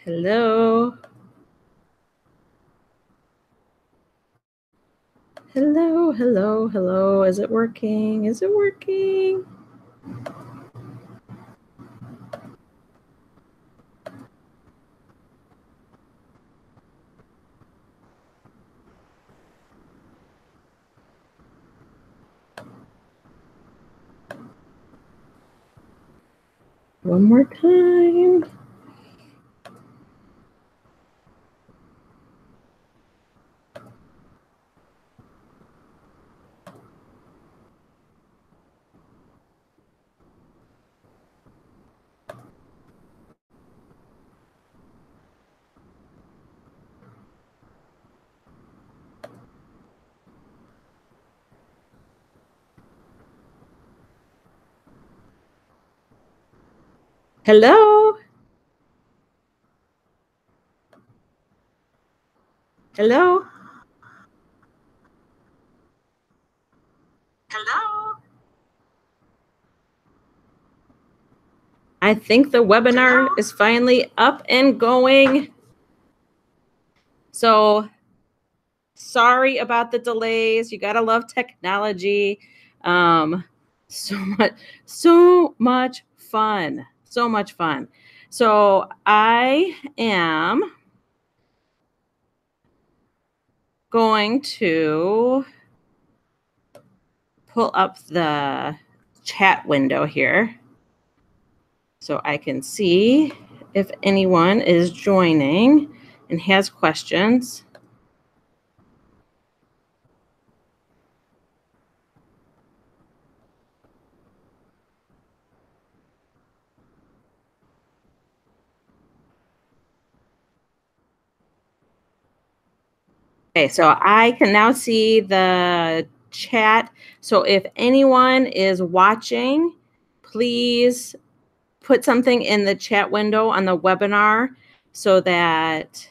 Hello. Hello, hello, hello. Is it working? Is it working? One more time. Hello. Hello. Hello. I think the webinar is finally up and going. So sorry about the delays. You gotta love technology. So much fun. So much fun. So I am going to pull up the chat window here so I can see if anyone is joining and has questions. Okay, so I can now see the chat. So if anyone is watching, please put something in the chat window on the webinar so that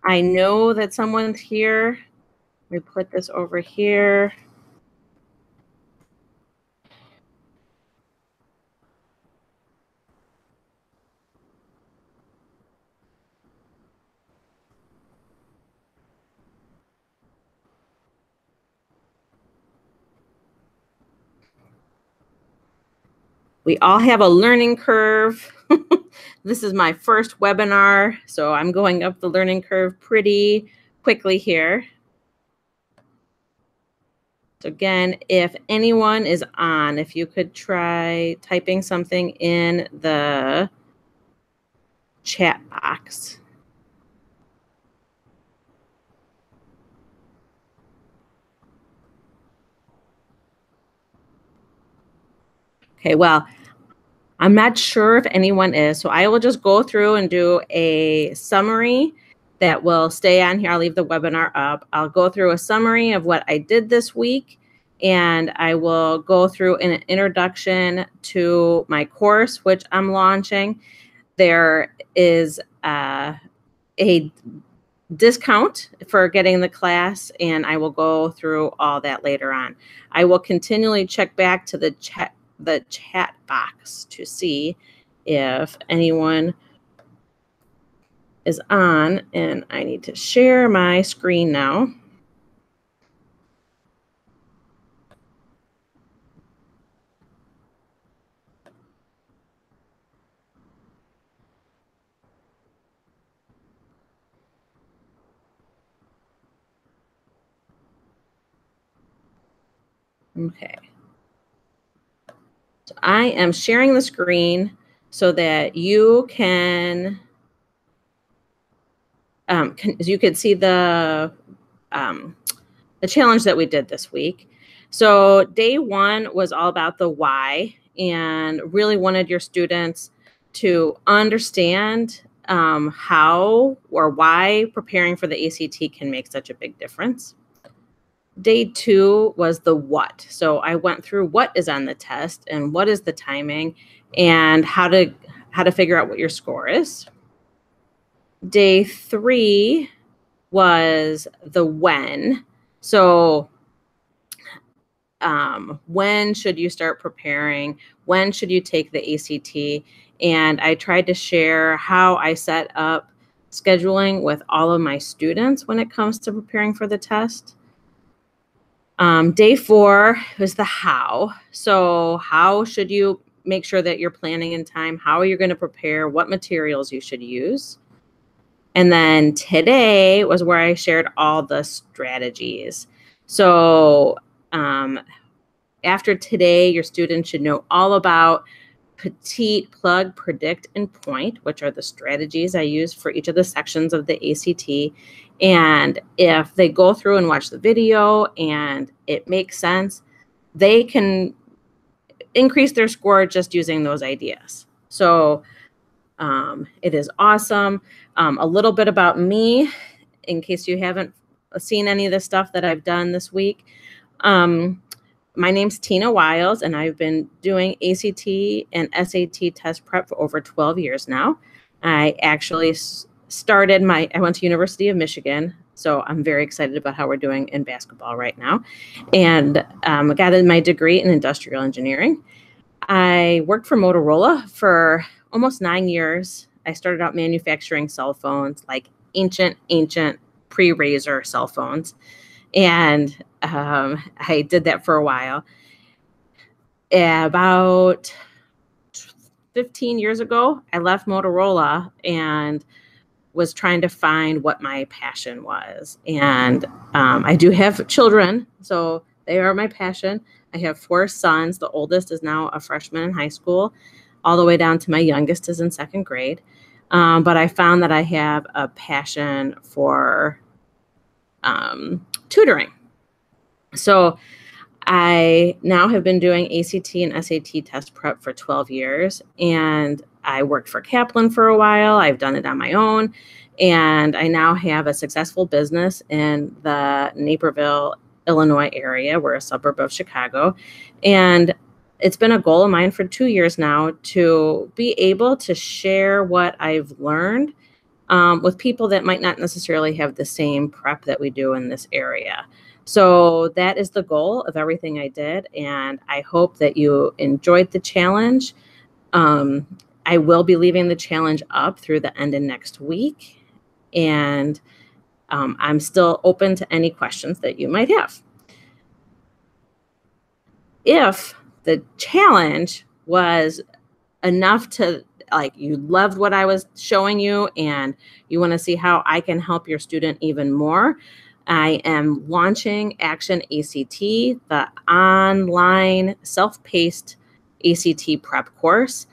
I know that someone's here. Let me put this over here. We all have a learning curve. This is my first webinar, so I'm going up the learning curve pretty quickly here. So again, if anyone is on, if you could try typing something in the chat box. Okay, well, I'm not sure if anyone is, so I will just go through and do a summary that will stay on here. I'll leave the webinar up. I'll go through a summary of what I did this week, and I will go through an introduction to my course, which I'm launching. There is a discount for getting the class, and I will go through all that later on. I will continually check back to the chat box to see if anyone is on, and I need to share my screen now. Okay. So I am sharing the screen so that you can you can see the challenge that we did this week. So day one was all about the why, and really wanted your students to understand how or why preparing for the ACT can make such a big difference. Day two was the what. So I went through what is on the test and what is the timing and how to figure out what your score is. Day three was the when. So when should you start preparing? When should you take the ACT? And I tried to share how I set up scheduling with all of my students when it comes to preparing for the test. Day 4 was the how. So how should you make sure that you're planning in time? How are you going to prepare? What materials you should use? And then today was where I shared all the strategies. So after today, your students should know all about petite, plug, predict, and point, which are the strategies I use for each of the sections of the ACT. And if they go through and watch the video and it makes sense, they can increase their score just using those ideas. So it is awesome. A little bit about me, in case you haven't seen any of the stuff that I've done this week. My name's Tina Wiles, and I've been doing ACT and SAT test prep for over 12 years now. I actually I went to University of Michigan, so I'm very excited about how we're doing in basketball right now. And I got my degree in industrial engineering. I worked for Motorola for almost 9 years. I started out manufacturing cell phones, like ancient pre-Razor cell phones. And I did that for a while. About 15 years ago, I left Motorola and was trying to find what my passion was. And I do have children, so they are my passion. I have 4 sons. The oldest is now a freshman in high school, all the way down to my youngest is in 2nd grade. But I found that I have a passion for tutoring. So I now have been doing ACT and SAT test prep for 12 years, and I worked for Kaplan for a while. I've done it on my own, and I now have a successful business in the Naperville, Illinois area. We're a suburb of Chicago, and it's been a goal of mine for 2 years now to be able to share what I've learned with people that might not necessarily have the same prep that we do in this area. So that is the goal of everything I did, and I hope that you enjoyed the challenge. I will be leaving the challenge up through the end of next week, and I'm still open to any questions that you might have. If the challenge was enough to, like, you loved what I was showing you and you want to see how I can help your student even more, I am launching ActionACT, the online self-paced ACT prep course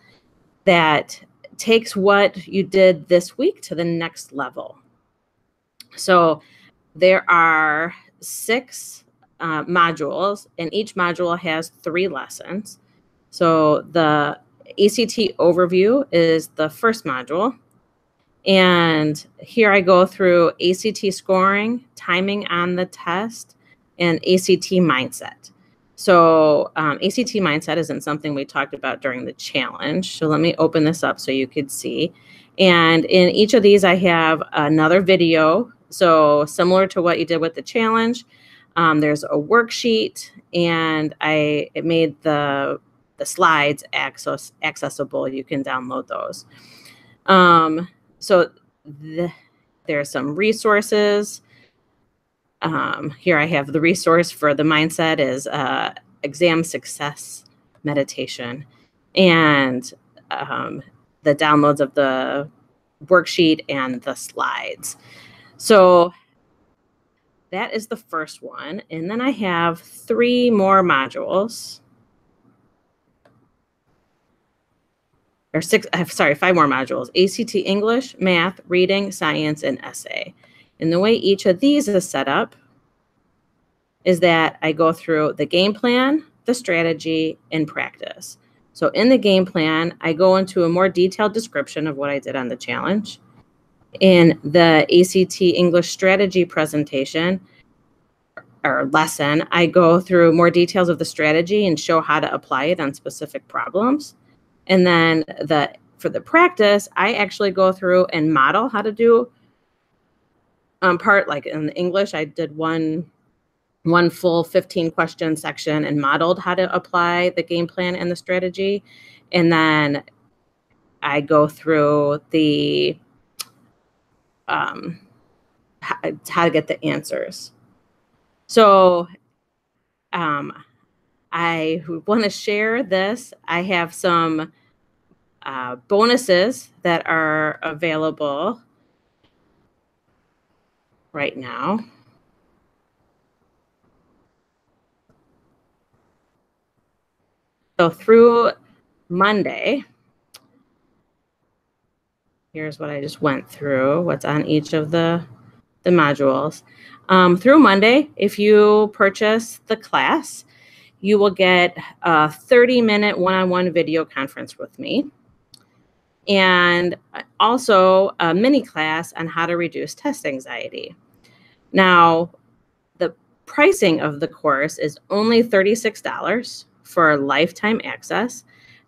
that takes what you did this week to the next level. So there are 6 modules, and each module has 3 lessons. So the ACT overview is the first module. And here I go through ACT scoring, timing on the test, and ACT mindset. So ACT mindset isn't something we talked about during the challenge. So let me open this up so you could see. And in each of these, I have another video. So similar to what you did with the challenge, there's a worksheet, and it made the slides accessible. You can download those. So there's some resources. Here I have the resource for the mindset is exam success meditation, and the downloads of the worksheet and the slides. So that is the first one. And then I have 3 more modules. Or 6, sorry, 5 more modules: ACT English, Math, Reading, Science, and Essay. And the way each of these is set up is that I go through the game plan, the strategy, and practice. So in the game plan, I go into a more detailed description of what I did on the challenge. In the ACT English strategy presentation or lesson, I go through more details of the strategy and show how to apply it on specific problems. And then for the practice, I actually go through and model how to do part, like in English, I did one full 15 question section and modeled how to apply the game plan and the strategy. And then I go through the how to get the answers. So I want to share this. I have some bonuses that are available right now. So through Monday, here's what I just went through, what's on each of the modules. Through Monday, if you purchase the class, you will get a 30-minute one-on-one video conference with me, and also a mini class on how to reduce test anxiety. Now, the pricing of the course is only $36 for lifetime access.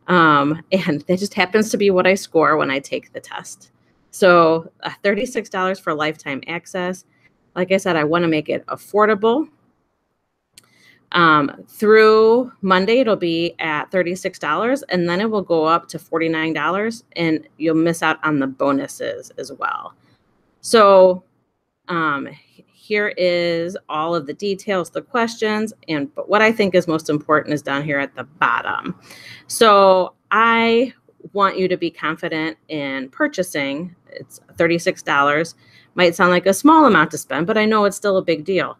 And that just happens to be what I score when I take the test. So $36 for lifetime access. Like I said, I want to make it affordable. Through Monday, it'll be at $36, and then it will go up to $49, and you'll miss out on the bonuses as well. So here is all of the details, the questions, but what I think is most important is down here at the bottom. So I want you to be confident in purchasing. It's $36. Might sound like a small amount to spend, but I know it's still a big deal.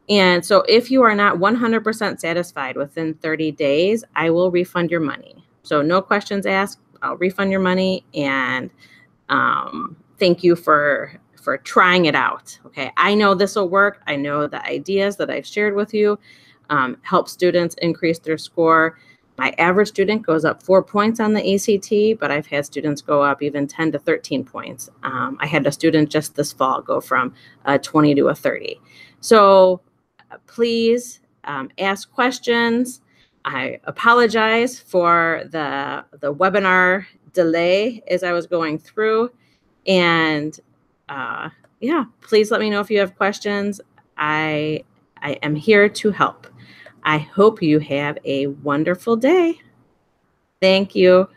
And so if you are not 100% satisfied within 30 days, I will refund your money. So no questions asked. I'll refund your money, and thank you for trying it out. Okay, I know this will work. I know the ideas that I've shared with you help students increase their score. My average student goes up 4 points on the ACT, but I've had students go up even 10 to 13 points. I had a student just this fall go from a 20 to a 30. So please ask questions. I apologize for the webinar delay as I was going through. And yeah, please let me know if you have questions. I am here to help. I hope you have a wonderful day. Thank you.